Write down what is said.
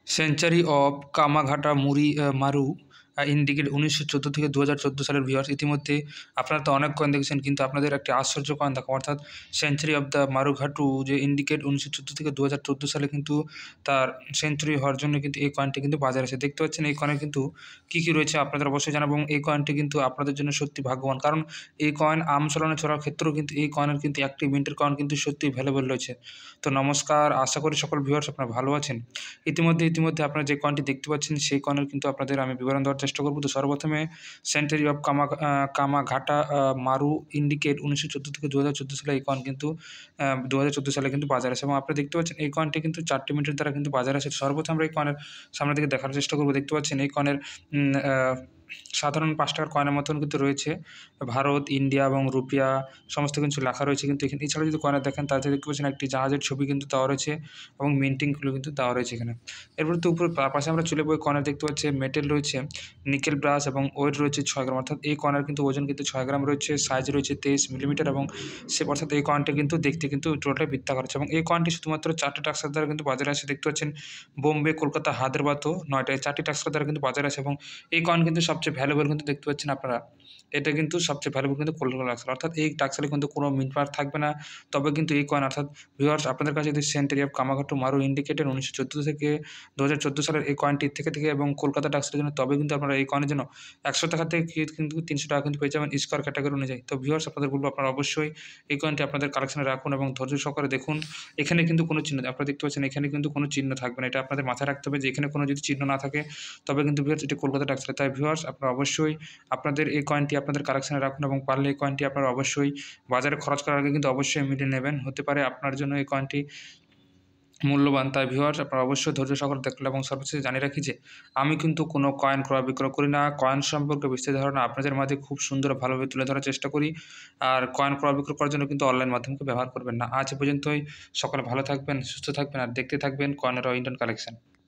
Century of কামাঘাটা Maru indicate ১৯১৪ থেকে ২০১৪ সালের viewers. ইতিমধ্যে আপনারা তো অনেক কয়েন দেখেছেন, কিন্তু আপনাদের একটি আশ্চর্য কয়েন দেখাবো, অর্থাৎ সেঞ্চুরি অফ দ্য মারুঘাটু যে ইন্ডিকেট ১৯১৪ থেকে ২০১৪ সালে কিন্তু তার সেঞ্চুরি হওয়ার জন্য কিন্তু এই কয়েনটি কিন্তু বাজারে এসে। দেখতে পাচ্ছেন এই কয়েনে কিন্তু কী কী রয়েছে আপনাদের অবশ্যই জানাবো, এবং এই কয়েনটি কিন্তু আপনাদের জন্য সত্যি ভাগ্যবান, কারণ এই কয়েন চলনে ছড়ার ক্ষেত্রেও কিন্তু এই কয়েনের কিন্তু একটি মিন্টের কয়েন কিন্তু সত্যিই ভ্যালুয়েবল রয়েছে। তো নমস্কার, আশা করি সকল ভিউয়ার্স আপনারা ভালো আছেন। ইতিমধ্যে আপনারা যে কয়েনটি দেখতে পাচ্ছেন সেই কয়েনের কিন্তু আপনাদের আমি বিবরণ দেওয়ার চেষ্টা করব। তো সর্বপ্রথমে সেঞ্চুরি অফ কামাঘাটা মারু ইন্ডিকেট ১৯১৪ থেকে ২০১৪ সালে এই কয়েন কিন্তু ২০১৪ সালে কিন্তু বাজারে আসে, এবং আপনারা দেখতে পাচ্ছেন এই কয়েনটি কিন্তু ৪টি মিনিটের দ্বারা কিন্তু বাজারে আসে। সর্বপ্রথম আমরা এই কয়েনের সামনে থেকে দেখার চেষ্টা করব। দেখতে পাচ্ছেন এই কয়েনের সাধারণ ৳৫ কয়েনের মতন কিন্তু রয়েছে। ভারত, ইন্ডিয়া এবং রুপিয়া সমস্ত কিছু লেখা রয়েছে কিন্তু এখানে। এছাড়াও যদি কয়েনে দেখেন তাতে দেখতে পাচ্ছেন একটি জাহাজের ছবি কিন্তু দেওয়া রয়েছে, এবং মিন্টিংগুলো কিন্তু দেওয়া রয়েছে এখানে। এরপর তো উপরে পাশে আমরা চলে যাবো, কয়েনে দেখতে পাচ্ছি মেটেল রয়েছে, নিকেল ব্রাশ, এবং ওয়েট রয়েছে ৬ গ্রাম, অর্থাৎ এই কয়েনের কিন্তু ওজন কিন্তু ৬ গ্রাম রয়েছে, সাইজ রয়েছে ২৩ মিলিমিটার, এবং অর্থাৎ এই কয়েনটি কিন্তু দেখতে কিন্তু টোটালি বৃত্তাকার হচ্ছে, এবং এই কয়েনটি শুধুমাত্র ৪টি টাস্কের দ্বারা কিন্তু বাজারে আসে। দেখতে পাচ্ছেন বোম্বে, কলকাতা, হায়দ্রাবাদও ৯টা, এই ৪টি টাস্কের দ্বারা কিন্তু বাজারে আসে, এবং এই কয়েন কিন্তু সবচেয়ে ভ্যালুয়েবল কিন্তু দেখতে পাচ্ছেন আপনারা। এটা কিন্তু সবচেয়ে ভ্যালুয়েবল কিন্তু কলকাতা টাস্কেল, অর্থাৎ এই টাস্কেলে কিন্তু কোনো মিন্ট মার্ক থাকবে না। তবে কিন্তু এই কয়েন, অর্থাৎ ভিউয়ার্স আপনাদের কাছে যদি সেঞ্চুরি অফ কামাঘাটু মারু ইন্ডিকেটেড ১৯১৪ থেকে ২০১৪ সালের এই কয়েনটি থেকে এবং কলকাতা টাস্কের জন্য, তবে কিন্তু আপনারা এই কয়েনের জন্য ৳১০০ থেকে কিন্তু ৳৩০০ কিন্তু পেয়ে যাবেন স্কয়ার ক্যাটাগরি অনুযায়ী। তো ভিউয়ার্স আপনাদের বলব আপনারা অবশ্যই এই কয়েনটি আপনাদের কালেকশনে রাখুন এবং ধৈর্য সহকারে দেখুন। এখানে কিন্তু কোনো চিহ্ন, আপনারা দেখতে পাচ্ছেন এখানে কিন্তু কোনো চিহ্ন থাকবে না। এটা আপনাদের মাথায় রাখতে হবে যে এখানে কোনো যদি চিহ্ন না থাকে তবে কিন্তু ভিউয়ার্স এটি কলকাতা টাস্কেল। তাই ভিউয়ার্স আপনারা অবশ্যই আপনাদের এই কয়েনটি আপনাদের কালেকশনে রাখুন, এবং পারলে এই কয়েনটি আপনারা অবশ্যই বাজারে খরচ করার আগে কিন্তু অবশ্যই মিলিয়ে নেবেন। হতে পারে আপনার জন্য এই কয়েনটি মূল্যবান। তাই ভিউয়ার্স আপনারা অবশ্যই ধৈর্য সহকারে দেখুন, এবং সর্বশেষে জানিয়ে রাখি যে আমি কিন্তু কোনো কয়েন ক্রয় বিক্রয় করি না। কয়েন সম্পর্কে বিস্তারিত ধারণা আপনাদের মাঝে খুব সুন্দর ও ভালোভাবে তুলে ধরার চেষ্টা করি। আর কয়েন ক্রয় বিক্রয় করার জন্য কিন্তু অনলাইন মাধ্যমকে ব্যবহার করবেন না। আজ এ পর্যন্তই। সকলে ভালো থাকবেন, সুস্থ থাকবেন, আর দেখতে থাকবেন কয়েনের ইন্ডিয়ান কালেকশন।